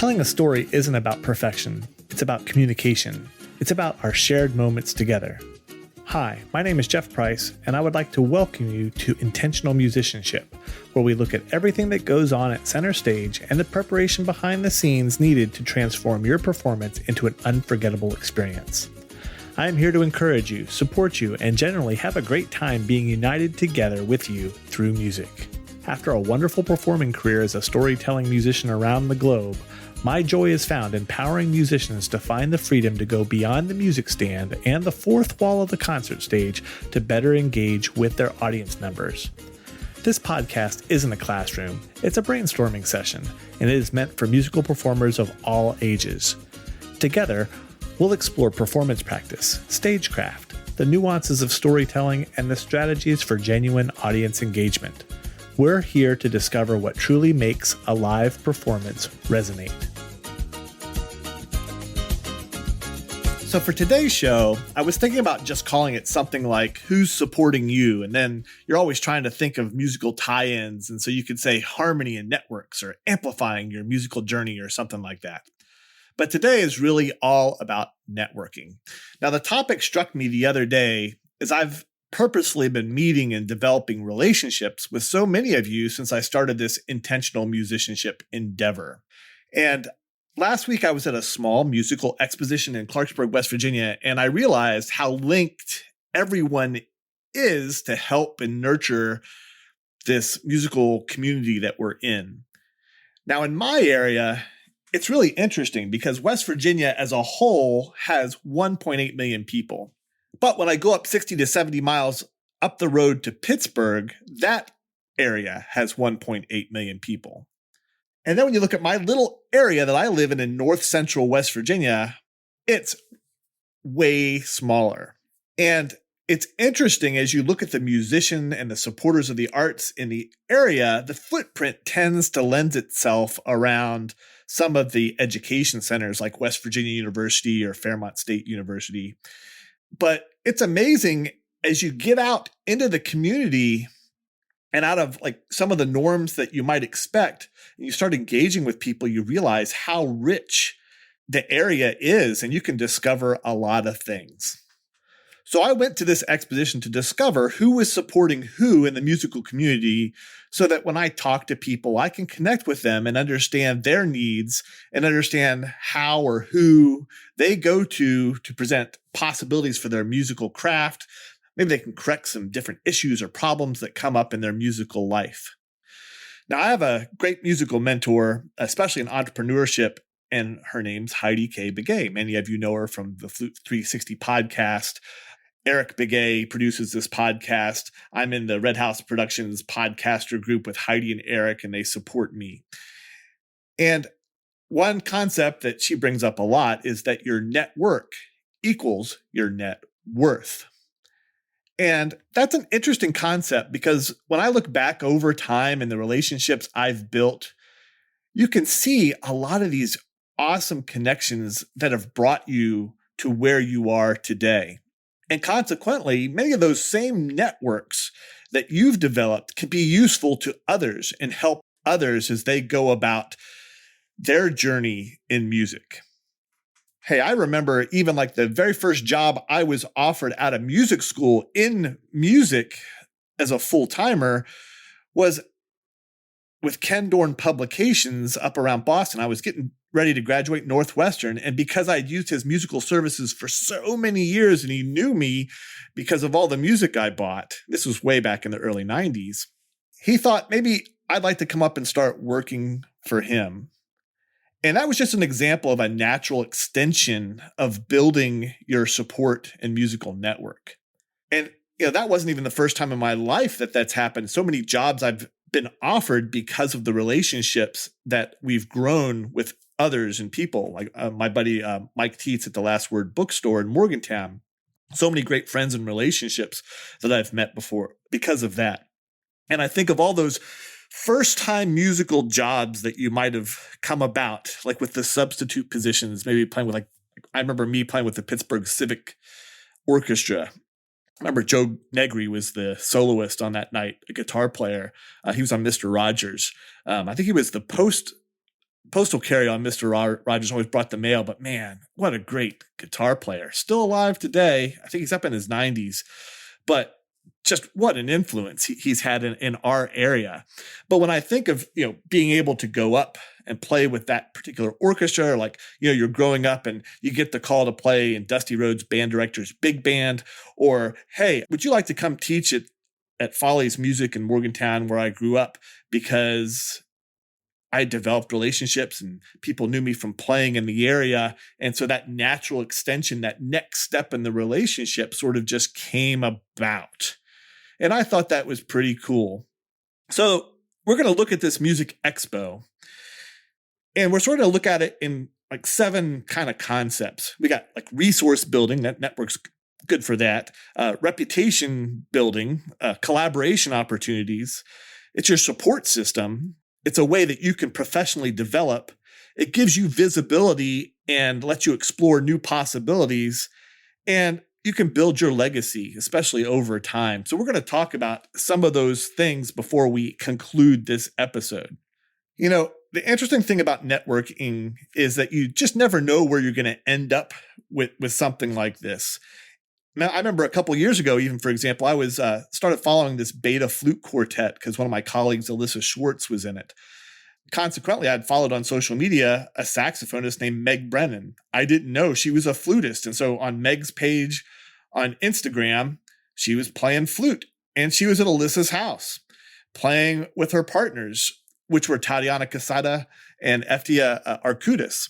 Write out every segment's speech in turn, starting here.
Telling a story isn't about perfection. It's about communication. It's about our shared moments together. Hi, my name is Jeff Price, and I would like to welcome you to Intentional Musicianship, where we look at everything that goes on at center stage and the preparation behind the scenes needed to transform your performance into an unforgettable experience. I am here to encourage you, support you, and generally have a great time being united together with you through music. After a wonderful performing career as a storytelling musician around the globe, my joy is found in empowering musicians to find the freedom to go beyond the music stand and the fourth wall of the concert stage to better engage with their audience members. This podcast isn't a classroom, it's a brainstorming session, and it is meant for musical performers of all ages. Together, we'll explore performance practice, stagecraft, the nuances of storytelling, and the strategies for genuine audience engagement. We're here to discover what truly makes a live performance resonate. So for today's show, I was thinking about just calling it something like Who's Supporting You? And then you're always trying to think of musical tie-ins. And so you could say harmony and networks or amplifying your musical journey or something like that. But today is really all about networking. Now, the topic struck me the other day as I've purposely been meeting and developing relationships with so many of you since I started this intentional musicianship endeavor. And last week, I was at a small musical exposition in Clarksburg, West Virginia, and I realized how linked everyone is to help and nurture this musical community that we're in. Now, in my area, it's really interesting because West Virginia as a whole has 1.8 million people. But when I go up 60 to 70 miles up the road to Pittsburgh, that area has 1.8 million people. And then when you look at my little area that I live in north central West Virginia, it's way smaller. And it's interesting as you look at the musician and the supporters of the arts in the area, the footprint tends to lend itself around some of the education centers like West Virginia University or Fairmont State University. But it's amazing as you get out into the community and out of like some of the norms that you might expect, and you start engaging with people, you realize how rich the area is, and you can discover a lot of things. So I went to this exposition to discover who was supporting who in the musical community so that when I talk to people, I can connect with them and understand their needs and understand how or who they go to present possibilities for their musical craft. Maybe they can correct some different issues or problems that come up in their musical life. Now, I have a great musical mentor, especially in entrepreneurship, and her name's Heidi K. Begay. Many of you know her from the Flute 360 podcast. Eric Begay produces this podcast. I'm in the Red House Productions podcaster group with Heidi and Eric, and they support me. And one concept that she brings up a lot is that your network equals your net worth. And that's an interesting concept because when I look back over time and the relationships I've built, you can see a lot of these awesome connections that have brought you to where you are today. And consequently, many of those same networks that you've developed can be useful to others and help others as they go about their journey in music. Hey, I remember even like the very first job I was offered out of music school in music as a full-timer was with Ken Dorn Publications up around Boston. I was getting ready to graduate Northwestern. And because I'd used his musical services for so many years and he knew me because of all the music I bought, this was way back in the early 90s, he thought maybe I'd like to come up and start working for him. And that was just an example of a natural extension of building your support and musical network. And that wasn't even the first time in my life that that's happened. So many jobs I've been offered because of the relationships that we've grown with others and people, like my buddy Mike Tietz at the Last Word bookstore in Morgantown. So many great friends and relationships that I've met before because of that. And I think of all those first-time musical jobs that you might have come about, like with the substitute positions, maybe playing with I remember me playing with the Pittsburgh Civic Orchestra. I remember Joe Negri was the soloist on that night, a guitar player. He was on Mr. Rogers. I think he was the postal carrier on Mr. Rogers always brought the mail, but man, what a great guitar player. Still alive today. I think he's up in his 90s, but just what an influence he's had in our area. But when I think of, being able to go up and play with that particular orchestra, like, you're growing up and you get the call to play in Dusty Rhodes Band Director's big band, or, hey, would you like to come teach at Follies Music in Morgantown where I grew up? Because I developed relationships and people knew me from playing in the area. And so that natural extension, that next step in the relationship sort of just came about. And I thought that was pretty cool. So we're going to look at this music expo, and we're sort of look at it in like 7 kind of concepts. We got like resource building, that network's good for that. Reputation building, collaboration opportunities. It's your support system. It's a way that you can professionally develop. It gives you visibility and lets you explore new possibilities. And you can build your legacy, especially over time. So we're going to talk about some of those things before we conclude this episode. The interesting thing about networking is that you just never know where you're going to end up with something like this. Now, I remember a couple years ago, even for example, I was started following this beta flute quartet because one of my colleagues, Alyssa Schwartz, was in it. Consequently, I'd followed on social media a saxophonist named Meg Brennan. I didn't know she was a flutist. And so on Meg's page on Instagram, she was playing flute. And she was at Alyssa's house playing with her partners, which were Tatiana Casada and Eftia Arkutis.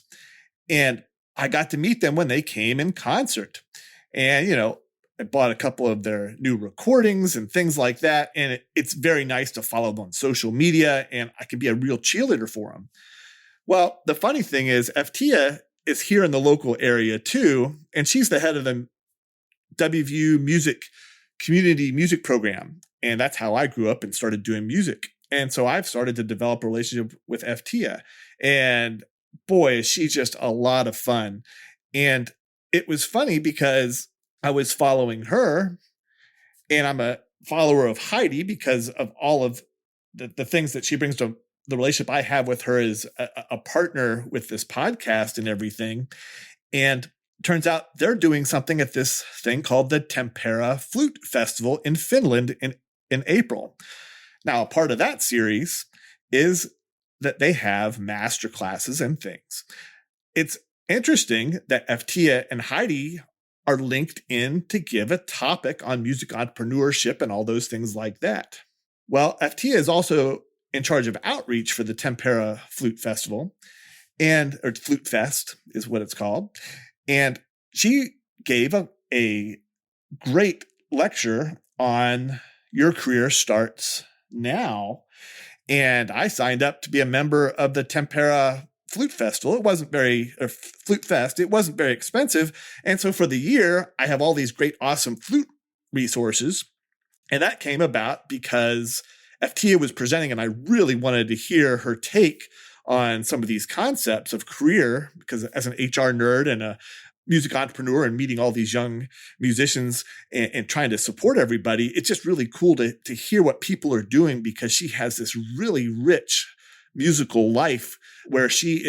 And I got to meet them when they came in concert. And, I bought a couple of their new recordings and things like that. And it's very nice to follow them on social media, and I can be a real cheerleader for them. Well, the funny thing is Eftia is here in the local area too, and she's the head of the WVU community music program. And that's how I grew up and started doing music. And so I've started to develop a relationship with Eftia. And boy, is she just a lot of fun. And it was funny because I was following her, and I'm a follower of Heidi because of all of the things that she brings to the relationship I have with her as a partner with this podcast and everything. And turns out they're doing something at this thing called the Tempera Flute Festival in Finland in April. Now, a part of that series is that they have master classes and things. It's interesting that Eftia and Heidi are linked in to give a topic on music entrepreneurship and all those things like that. Well, Eftia is also in charge of outreach for the Tempera Flute Festival, or Flute Fest is what it's called. And she gave a great lecture on Your Career Starts Now. And I signed up to be a member of the Tempera Flute Festival. Flute Fest. It wasn't very expensive. And so for the year, I have all these great, awesome flute resources. And that came about because Eftia was presenting, and I really wanted to hear her take on some of these concepts of career, because as an HR nerd and a music entrepreneur and meeting all these young musicians and trying to support everybody, it's just really cool to hear what people are doing, because she has this really rich musical life where she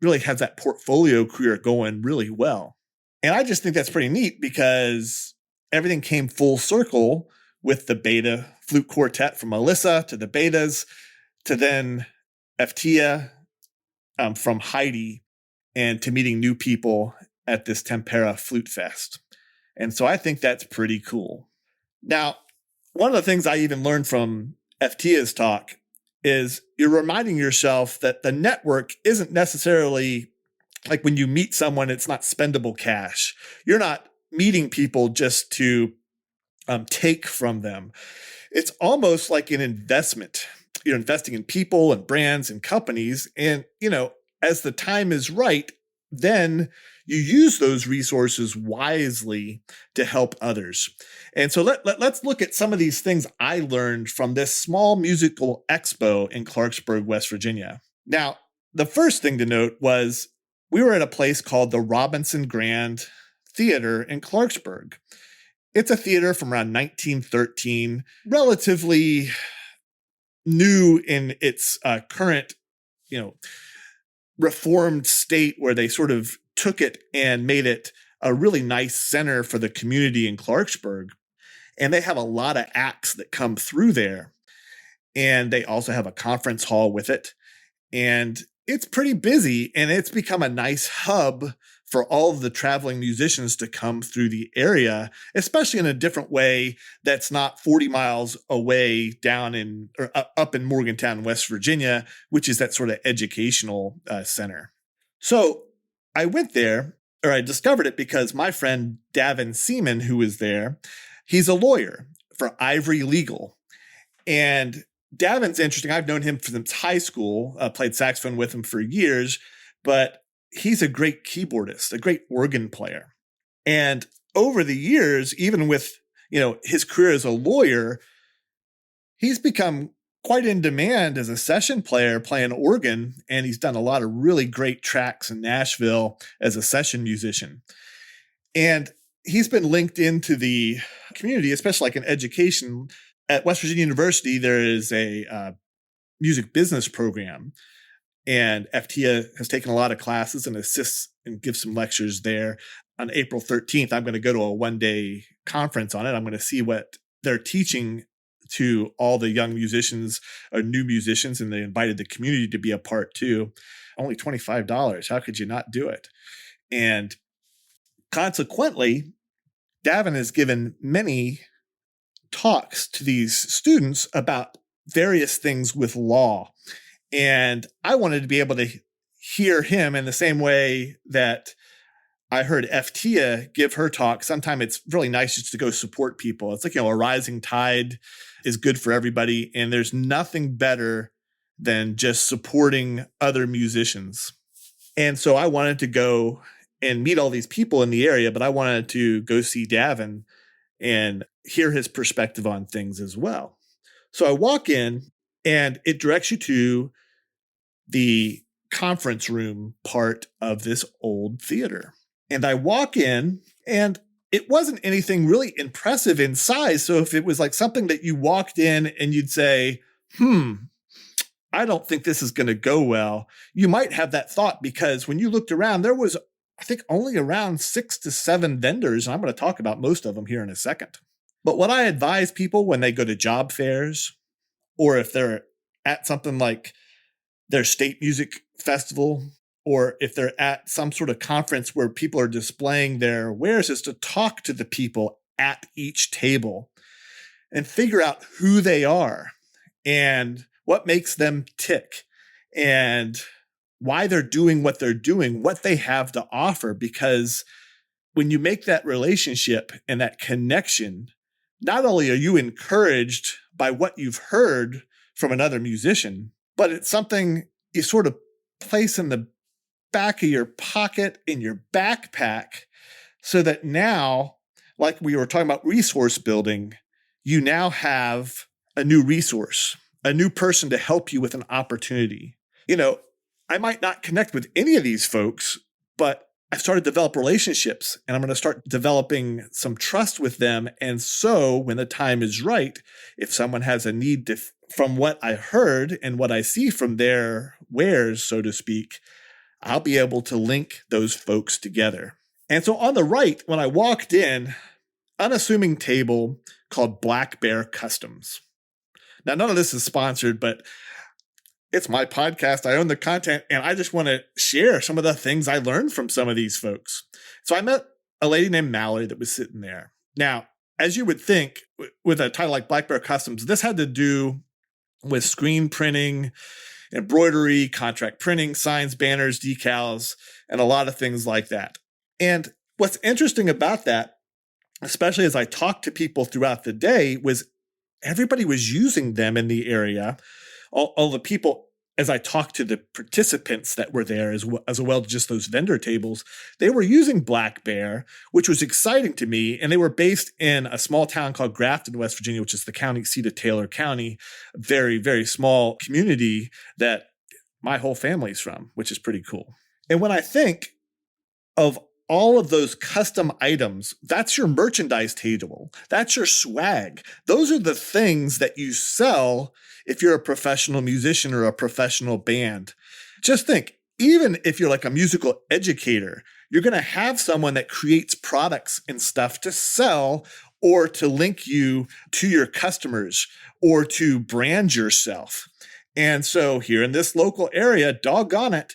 really has that portfolio career going really well. And I just think that's pretty neat, because everything came full circle with the beta flute quartet, from Alyssa to the betas to then Eftia from Heidi, and to meeting new people at this Tempera Flute Fest. And so I think that's pretty cool. Now, one of the things I even learned from Eftia's talk is you're reminding yourself that the network isn't necessarily like when you meet someone, it's not spendable cash. You're not meeting people just to take from them. It's almost like an investment. You're investing in people and brands and companies. And, as the time is right, then you use those resources wisely to help others. And so let's look at some of these things I learned from this small musical expo in Clarksburg, West Virginia. Now, the first thing to note was we were at a place called the Robinson Grand Theater in Clarksburg. It's a theater from around 1913, relatively new in its current, reformed state where they sort of took it and made it a really nice center for the community in Clarksburg. And they have a lot of acts that come through there. And they also have a conference hall with it. And it's pretty busy, and it's become a nice hub for all of the traveling musicians to come through the area, especially in a different way that's not 40 miles away down in or up in Morgantown, West Virginia, which is that sort of educational center. So I went there, or I discovered it because my friend Davin Seaman, who was there, he's a lawyer for Ivory Legal. And Davin's interesting. I've known him since high school, played saxophone with him for years, but he's a great keyboardist, a great organ player. And over the years, even with, his career as a lawyer, he's become quite in demand as a session player playing organ. And he's done a lot of really great tracks in Nashville as a session musician. And he's been linked into the community, especially like in education. At West Virginia University, there is a music business program, and FTIA has taken a lot of classes and assists and gives some lectures there. On April 13th, I'm going to go to a one-day conference on it. I'm going to see what they're teaching to all the young musicians or new musicians, and they invited the community to be a part too. Only $25. How could you not do it? And consequently, Davin has given many talks to these students about various things with law. And I wanted to be able to hear him in the same way that I heard FTIA give her talk. Sometimes it's really nice just to go support people. It's like, a rising tide is good for everybody. And there's nothing better than just supporting other musicians. And so I wanted to go and meet all these people in the area, but I wanted to go see Davin and hear his perspective on things as well. So I walk in, and it directs you to the conference room part of this old theater. And I walk in, and it wasn't anything really impressive in size. So if it was like something that you walked in and you'd say, I don't think this is going to go well, you might have that thought, because when you looked around, there was, I think, only around 6 to 7 vendors. And I'm going to talk about most of them here in a second. But what I advise people when they go to job fairs, or if they're at something like their state music festival, or if they're at some sort of conference where people are displaying their wares, is to talk to the people at each table and figure out who they are and what makes them tick and why they're doing what they're doing, what they have to offer. Because when you make that relationship and that connection, not only are you encouraged by what you've heard from another musician, but it's something you sort of place in the back of your pocket, in your backpack, so that now, like we were talking about resource building, you now have a new resource, a new person to help you with an opportunity. I might not connect with any of these folks, but I've started to develop relationships, and I'm going to start developing some trust with them. And so when the time is right, if someone has a need from what I heard and what I see from their wares, so to speak, I'll be able to link those folks together. And so on the right, when I walked in, unassuming table called Black Bear Customs. Now, none of this is sponsored, but it's my podcast. I own the content, and I just want to share some of the things I learned from some of these folks. So I met a lady named Mallory that was sitting there. Now, as you would think, with a title like Black Bear Customs, this had to do with screen printing, embroidery, contract printing, signs, banners, decals, and a lot of things like that. And what's interesting about that, especially as I talked to people throughout the day, was everybody was using them in the area. All the people, as I talked to the participants that were there, as well as just those vendor tables, they were using Black Bear, which was exciting to me. And they were based in a small town called Grafton, West Virginia, which is the county seat of Taylor County, a very, very small community that my whole family's from, which is pretty cool. And when I think of all of those custom items, that's your merchandise table. That's your swag. Those are the things that you sell if you're a professional musician or a professional band. Just think, even if you're like a musical educator, you're going to have someone that creates products and stuff to sell or to link you to your customers or to brand yourself. And so here in this local area, doggone it,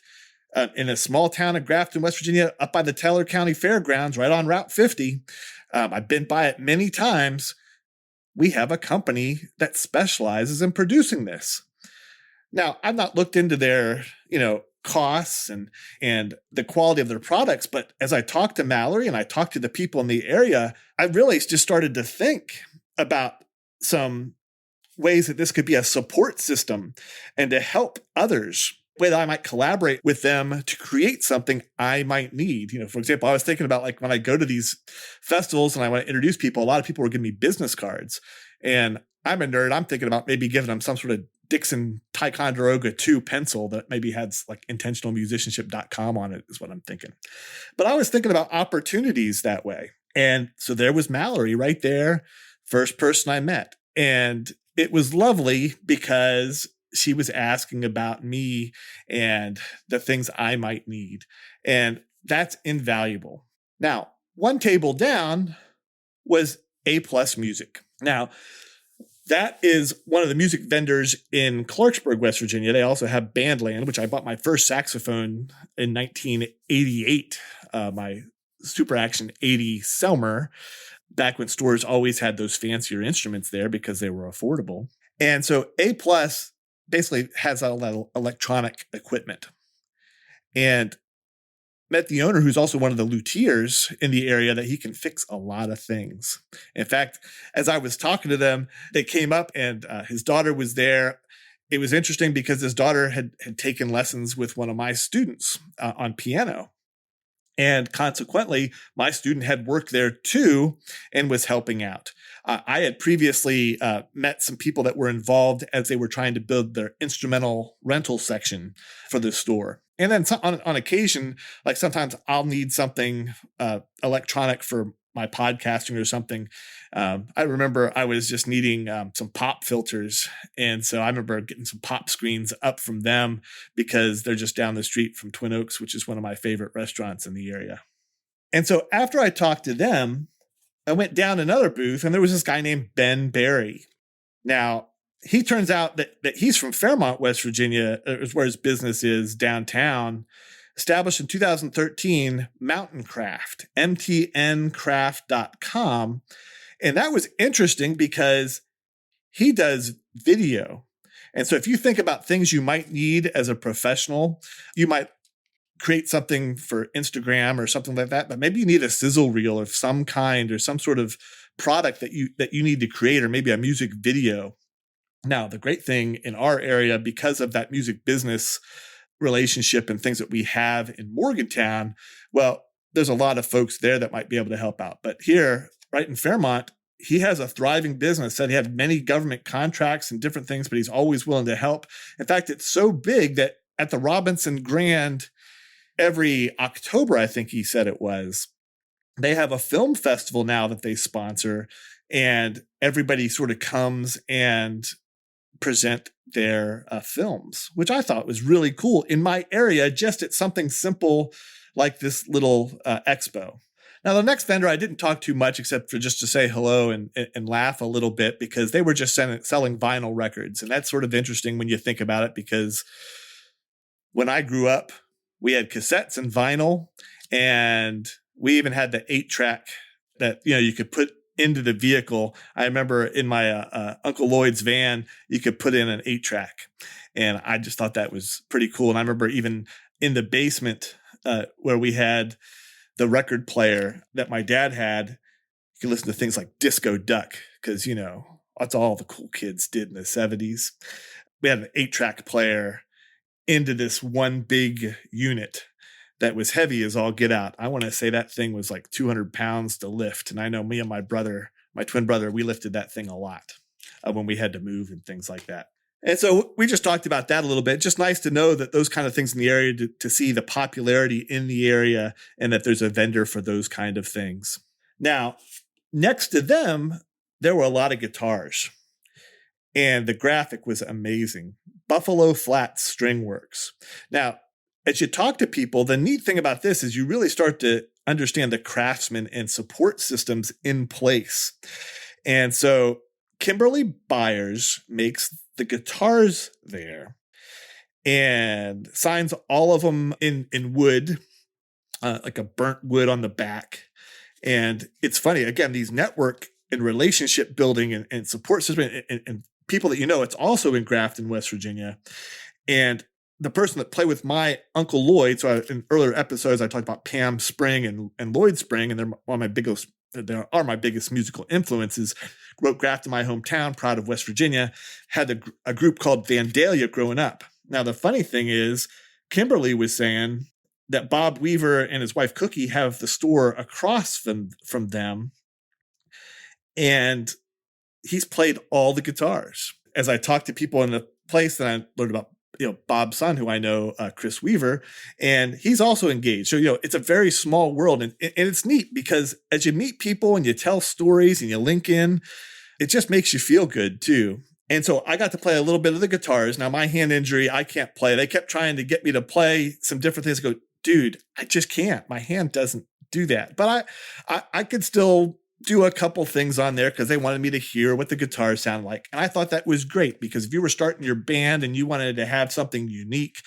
in a small town of Grafton, West Virginia, up by the Teller County Fairgrounds, right on Route 50, I've been by it many times. We have a company that specializes in producing this. Now, I've not looked into their, costs and the quality of their products, but as I talked to Mallory and I talked to the people in the area, I really just started to think about some ways that this could be a support system and to help others, way that I might collaborate with them to create something I might need. For example, I was thinking about like when I go to these festivals and I want to introduce people, a lot of people are giving me business cards, and I'm a nerd. I'm thinking about maybe giving them some sort of Dixon Ticonderoga 2 pencil that maybe has like intentionalmusicianship.com on it is what I'm thinking. But I was thinking about opportunities that way. And so there was Mallory right there, first person I met. And it was lovely because she was asking about me and the things I might need. And that's invaluable. Now, one table down was A Plus Music. Now, that is one of the music vendors in Clarksburg, West Virginia. They also have Bandland, which I bought my first saxophone in 1988, my Super Action 80 Selmer, back when stores always had those fancier instruments there because they were affordable. And so A Plus basically has all that electronic equipment. And met the owner, who's also one of the luthiers in the area, that he can fix a lot of things. In fact, as I was talking to them, they came up and his daughter was there. It was interesting because his daughter had taken lessons with one of my students on piano. And consequently, my student had worked there too and was helping out. I had previously met some people that were involved as they were trying to build their instrumental rental section for the store. And then on occasion, like sometimes I'll need something electronic for my podcasting or something. I remember I was just needing some pop filters. And so I remember getting some pop screens up from them because they're just down the street from Twin Oaks, which is one of my favorite restaurants in the area. And so after I talked to them, I went down another booth and there was this guy named Ben Barry. Now, he turns out that he's from Fairmont, West Virginia, is where his business is downtown. Established in 2013, Mountain Craft, mtncraft.com. And that was interesting because he does video. And so if you think about things you might need as a professional, you might create something for Instagram or something like that, but maybe you need a sizzle reel of some kind or some sort of product that you need to create, or maybe a music video. Now, the great thing in our area, because of that music business relationship and things that we have in Morgantown, well, there's a lot of folks there that might be able to help out. But here, right in Fairmont, he has a thriving business. Said he had many government contracts and different things, but he's always willing to help. In fact, it's so big that at the Robinson Grand, every October, I think he said it was, they have a film festival now that they sponsor, and everybody sort of comes and present their films, which I thought was really cool in my area, just at something simple like this little expo. Now, the next vendor I didn't talk too much except for just to say hello and laugh a little bit, because they were just selling vinyl records. And that's sort of interesting when you think about it, because when I grew up, we had cassettes and vinyl, and we even had the 8-track that, you could put into the vehicle. I remember in my Uncle Lloyd's van, you could put in an 8-track, and I just thought that was pretty cool. And I remember even in the basement where we had the record player that my dad had, you could listen to things like Disco Duck, because, that's all the cool kids did in the 70s. We had an 8-track player into this one big unit that was heavy as all get out. I want to say that thing was like 200 pounds to lift. And I know me and my brother, my twin brother, we lifted that thing a lot when we had to move and things like that. And so we just talked about that a little bit. Just nice to know that those kind of things in the area, to see the popularity in the area and that there's a vendor for those kind of things. Now, next to them, there were a lot of guitars, and the graphic was amazing. Buffalo Flats String Works. Now, as you talk to people, the neat thing about this is you really start to understand the craftsmen and support systems in place. And so Kimberly Byers makes the guitars there and signs all of them in wood, like a burnt wood on the back. And it's funny, again, these network and relationship building and support system and people that it's also in Grafton, West Virginia. And the person that played with my Uncle Lloyd, so in earlier episodes, I talked about Pam Spring and Lloyd Spring, and they are my biggest musical influences. Grew up Grafton, my hometown, proud of West Virginia, had a group called Vandalia growing up. Now, the funny thing is, Kimberly was saying that Bob Weaver and his wife Cookie have the store across from them, and he's played all the guitars. As I talked to people in the place, that I learned about Bob's son, who I know, Chris Weaver, and he's also engaged. So, it's a very small world. And it's neat because as you meet people and you tell stories and you link in, it just makes you feel good too. And so I got to play a little bit of the guitars. Now, my hand injury, I can't play. They kept trying to get me to play some different things. I go, dude, I just can't. My hand doesn't do that. But I could still do a couple things on there because they wanted me to hear what the guitars sound like. And I thought that was great because if you were starting your band and you wanted to have something unique,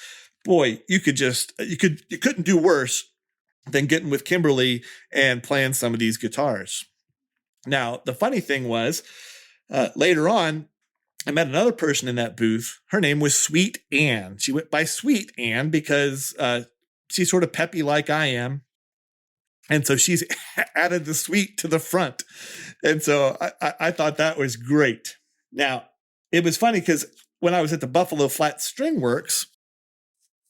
boy, you couldn't do worse than getting with Kimberly and playing some of these guitars. Now, the funny thing was, later on, I met another person in that booth. Her name was Sweet Ann. She went by Sweet Ann because she's sort of peppy like I am. And so she's added the sweet to the front. And so I thought that was great. Now, it was funny because when I was at the Buffalo Flat String Works,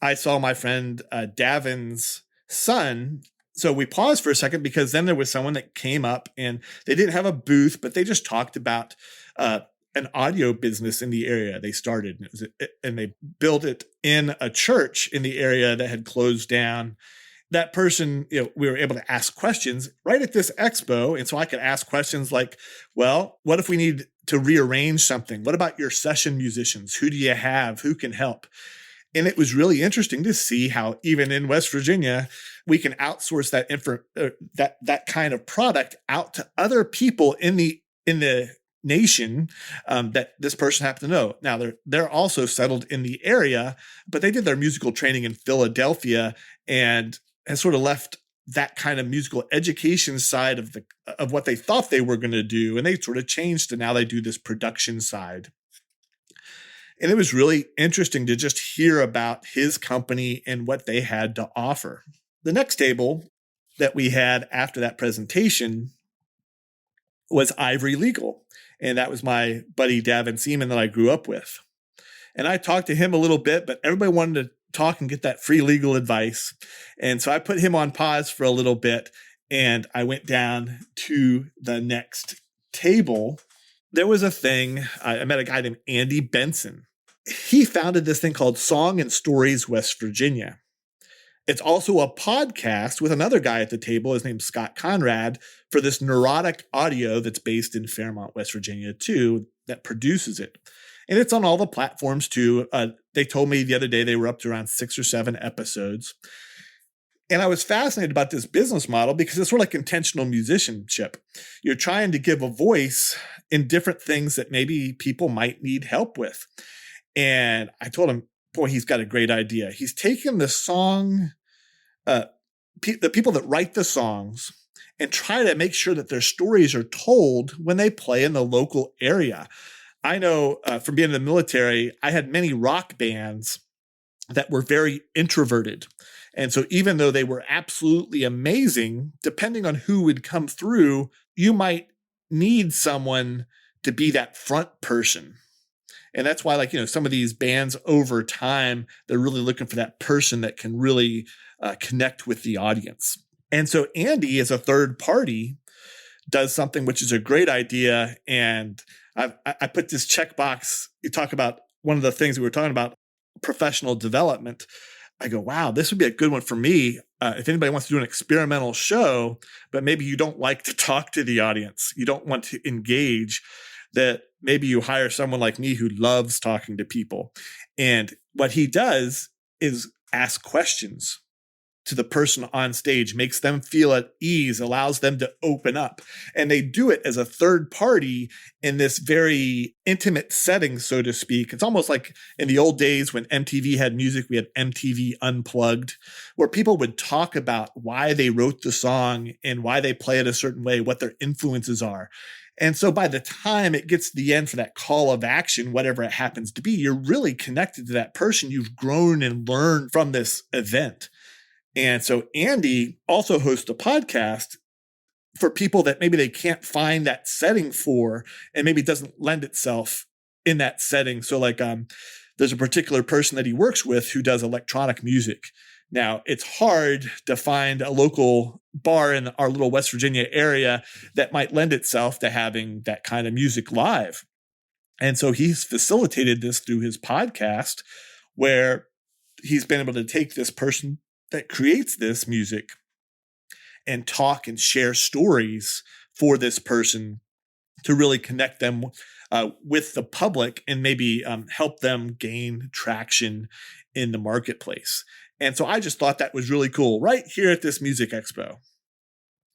I saw my friend Davin's son. So we paused for a second because then there was someone that came up and they didn't have a booth, but they just talked about an audio business in the area they started. And they built it in a church in the area that had closed down. That person, we were able to ask questions right at this expo. And so I could ask questions like, well, what if we need to rearrange something? What about your session musicians? Who do you have? Who can help? And it was really interesting to see how even in West Virginia, we can outsource that kind of product out to other people in the nation that this person happened to know. Now they're also settled in the area, but they did their musical training in Philadelphia and has sort of left that kind of musical education side of what they thought they were going to do. And they sort of changed to now they do this production side. And it was really interesting to just hear about his company and what they had to offer. The next table that we had after that presentation was Ivory Legal. And that was my buddy Davin Seaman that I grew up with. And I talked to him a little bit, but everybody wanted to talk and get that free legal advice. And so I put him on pause for a little bit and I went down to the next table. There was a thing, I met a guy named Andy Benson. He founded this thing called Song and Stories West Virginia. It's also a podcast with another guy at the table. His name's Scott Conrad for this neurotic audio that's based in Fairmont, West Virginia too, that produces it. And it's on all the platforms too. They told me the other day they were up to around 6 or 7 episodes. And I was fascinated about this business model because it's sort of like intentional musicianship. You're trying to give a voice in different things that maybe people might need help with. And I told him, boy, he's got a great idea. He's taken the song, the people that write the songs and try to make sure that their stories are told when they play in the local area. I know from being in the military, I had many rock bands that were very introverted. And so even though they were absolutely amazing, depending on who would come through, you might need someone to be that front person. And that's why, some of these bands over time, they're really looking for that person that can really connect with the audience. And so Andy, as a third party, does something which is a great idea. And I put this checkbox. You talk about one of the things we were talking about, professional development. I go, wow, this would be a good one for me. If anybody wants to do an experimental show, but maybe you don't like to talk to the audience, you don't want to engage, that maybe you hire someone like me who loves talking to people. And what he does is ask questions to the person on stage, makes them feel at ease, allows them to open up. And they do it as a third party in this very intimate setting, so to speak. It's almost like in the old days when MTV had music, we had MTV Unplugged, where people would talk about why they wrote the song and why they play it a certain way, what their influences are. And so by the time it gets to the end for that call of action, whatever it happens to be, you're really connected to that person. You've grown and learned from this event. And so Andy also hosts a podcast for people that maybe they can't find that setting for, and maybe it doesn't lend itself in that setting. So like there's a particular person that he works with who does electronic music. Now, it's hard to find a local bar in our little West Virginia area that might lend itself to having that kind of music live. And so he's facilitated this through his podcast, where he's been able to take this person that creates this music and talk and share stories for this person to really connect them with the public and maybe help them gain traction in the marketplace. And so I just thought that was really cool right here at this music expo.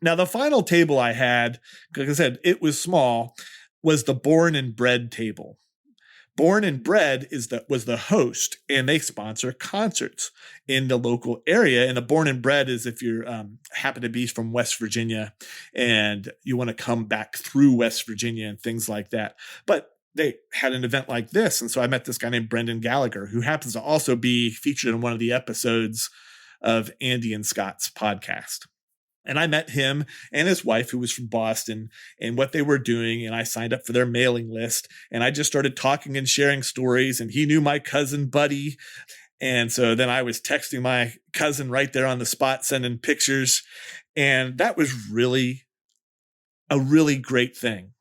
Now, the final table I had, like I said, it was small, was the Born and Bred table. Born and Bred was the host, and they sponsor concerts in the local area. And the Born and Bred is if you happen to be from West Virginia and you want to come back through West Virginia and things like that. But they had an event like this. And so I met this guy named Brendan Gallagher, who happens to also be featured in one of the episodes of Andy and Scott's podcast. And I met him and his wife, who was from Boston, and what they were doing. And I signed up for their mailing list. And I just started talking and sharing stories. And he knew my cousin Buddy. And so then I was texting my cousin right there on the spot, sending pictures. And that was really a really great thing.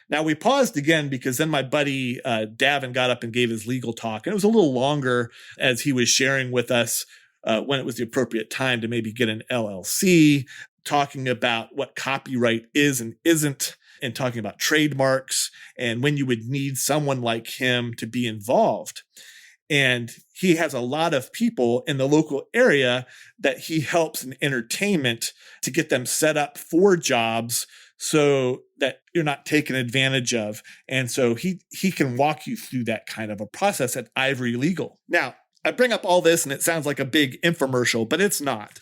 Now, we paused again because then my buddy Davin got up and gave his legal talk. And it was a little longer as he was sharing with us when it was the appropriate time to maybe get an LLC, talking about what copyright is and isn't, and talking about trademarks and when you would need someone like him to be involved. And he has a lot of people in the local area that he helps in entertainment to get them set up for jobs so that you're not taken advantage of. And so he can walk you through that kind of a process at Ivory Legal. Now, I bring up all this and it sounds like a big infomercial, but it's not.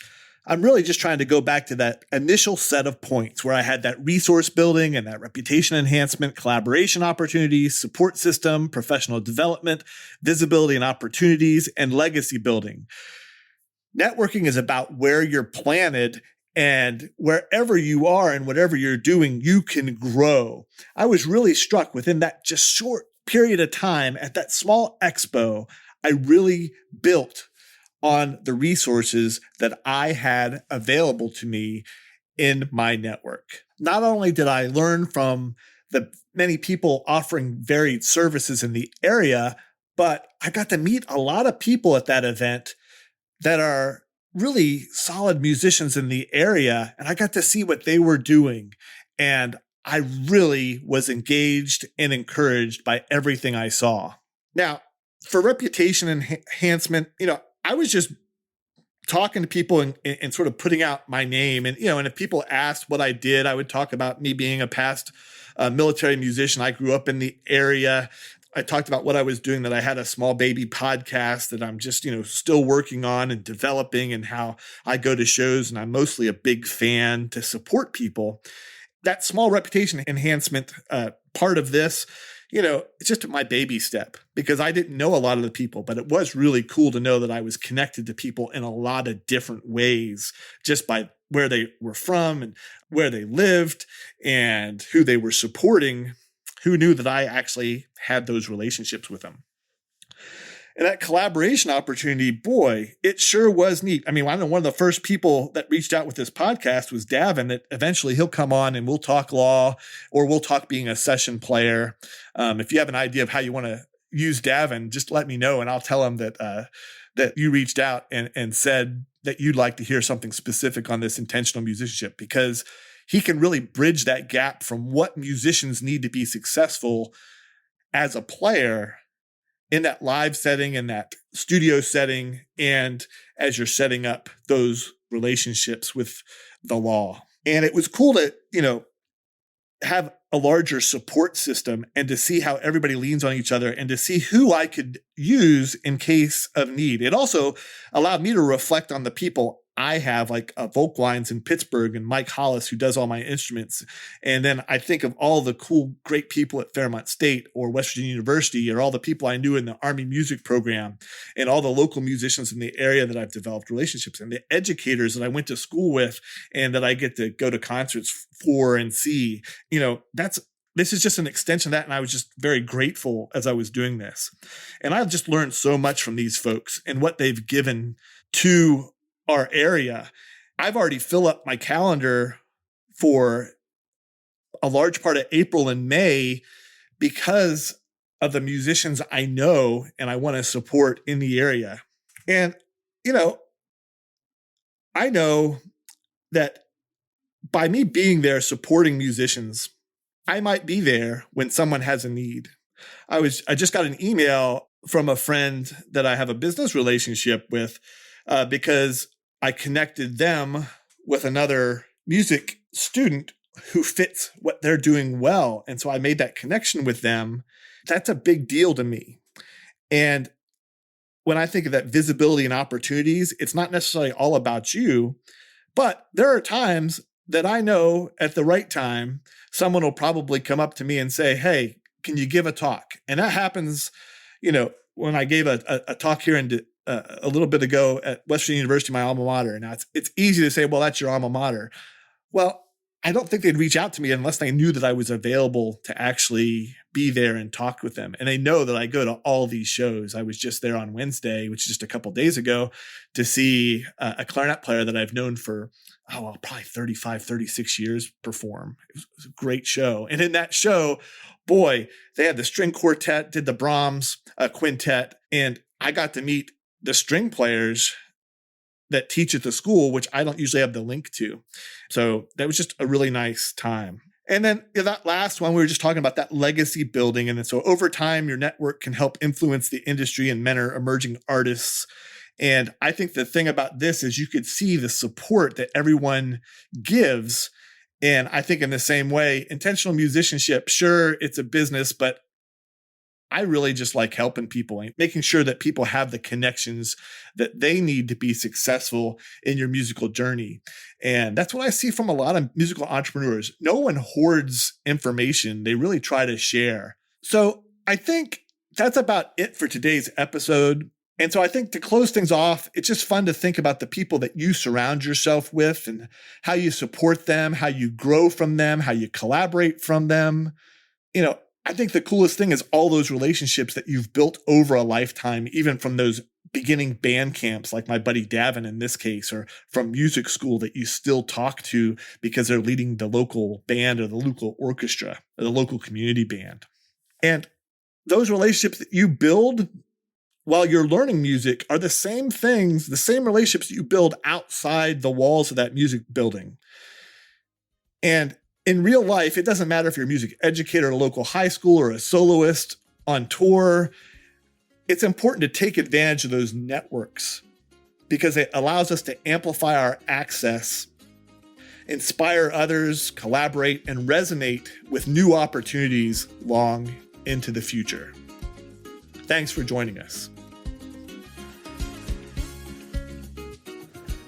I'm really just trying to go back to that initial set of points where I had that resource building and that reputation enhancement, collaboration opportunities, support system, professional development, visibility and opportunities, and legacy building. Networking is about where you're planted, and wherever you are and whatever you're doing, you can grow. I was really struck within that just short period of time at that small expo. I really built on the resources that I had available to me in my network. Not only did I learn from the many people offering varied services in the area, but I got to meet a lot of people at that event that are really solid musicians in the area. And I got to see what they were doing. And I really was engaged and encouraged by everything I saw. Now, for reputation enhancement, I was just talking to people and sort of putting out my name. And, and if people asked what I did, I would talk about me being a past military musician. I grew up in the area. I talked about what I was doing, that I had a small baby podcast that I'm just, still working on and developing, and how I go to shows and I'm mostly a big fan to support people. That small reputation enhancement part of this, it's just my baby step, because I didn't know a lot of the people, but it was really cool to know that I was connected to people in a lot of different ways, just by where they were from and where they lived and who they were supporting. Who knew that I actually had those relationships with them? And that collaboration opportunity, boy, it sure was neat. I mean, I know one of the first people that reached out with this podcast was Davin, that eventually he'll come on and we'll talk law, or we'll talk being a session player. If you have an idea of how you want to use Davin, just let me know and I'll tell him that you reached out and said that you'd like to hear something specific on this intentional musicianship, because he can really bridge that gap from what musicians need to be successful as a player in that live setting, in that studio setting, and as you're setting up those relationships with the law. And it was cool to, have a larger support system and to see how everybody leans on each other and to see who I could use in case of need. It also allowed me to reflect on the people I have, like Volklines in Pittsburgh and Mike Hollis, who does all my instruments. And then I think of all the cool, great people at Fairmont State or West Virginia University, or all the people I knew in the Army music program, and all the local musicians in the area that I've developed relationships, and the educators that I went to school with and that I get to go to concerts for and see. This is just an extension of that. And I was just very grateful as I was doing this. And I've just learned so much from these folks and what they've given to our area. I've already filled up my calendar for a large part of April and May because of the musicians I know and I want to support in the area. And, I know that by me being there supporting musicians, I might be there when someone has a need. I just got an email from a friend that I have a business relationship with because I connected them with another music student who fits what they're doing well. And so I made that connection with them. That's a big deal to me. And when I think of that visibility and opportunities, it's not necessarily all about you, but there are times that I know at the right time, someone will probably come up to me and say, "Hey, can you give a talk?" And that happens, when I gave a talk here a little bit ago at West Virginia University, my alma mater. Now it's easy to say, well, that's your alma mater. Well, I don't think they'd reach out to me unless they knew that I was available to actually be there and talk with them. And they know that I go to all these shows. I was just there on Wednesday, which is just a couple of days ago, to see a clarinet player that I've known for, probably 35, 36 years perform. It was a great show. And in that show, boy, they had the string quartet, did the Brahms quintet, and I got to meet the string players that teach at the school, which I don't usually have the link to. So that was just a really nice time. And then that last one, we were just talking about that legacy building. And then so over time, your network can help influence the industry and mentor emerging artists. And I think the thing about this is you could see the support that everyone gives. And I think in the same way, intentional musicianship, sure, it's a business, but I really just like helping people and making sure that people have the connections that they need to be successful in your musical journey. And that's what I see from a lot of musical entrepreneurs. No one hoards information. They really try to share. So I think that's about it for today's episode. And so I think to close things off, it's just fun to think about the people that you surround yourself with and how you support them, how you grow from them, how you collaborate from them. I think the coolest thing is all those relationships that you've built over a lifetime, even from those beginning band camps, like my buddy Davin in this case, or from music school that you still talk to because they're leading the local band or the local orchestra or the local community band. And those relationships that you build while you're learning music are the same things, the same relationships that you build outside the walls of that music building. And in real life, it doesn't matter if you're a music educator at a local high school or a soloist on tour. It's important to take advantage of those networks because it allows us to amplify our access, inspire others, collaborate, and resonate with new opportunities long into the future. Thanks for joining us.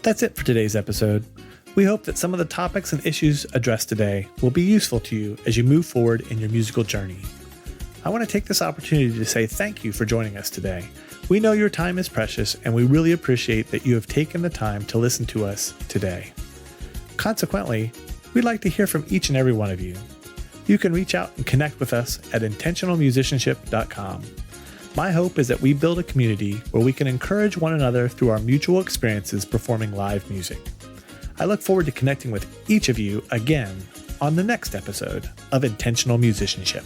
That's it for today's episode. We hope that some of the topics and issues addressed today will be useful to you as you move forward in your musical journey. I want to take this opportunity to say thank you for joining us today. We know your time is precious, and we really appreciate that you have taken the time to listen to us today. Consequently, we'd like to hear from each and every one of you. You can reach out and connect with us at intentionalmusicianship.com. My hope is that we build a community where we can encourage one another through our mutual experiences performing live music. I look forward to connecting with each of you again on the next episode of Intentional Musicianship.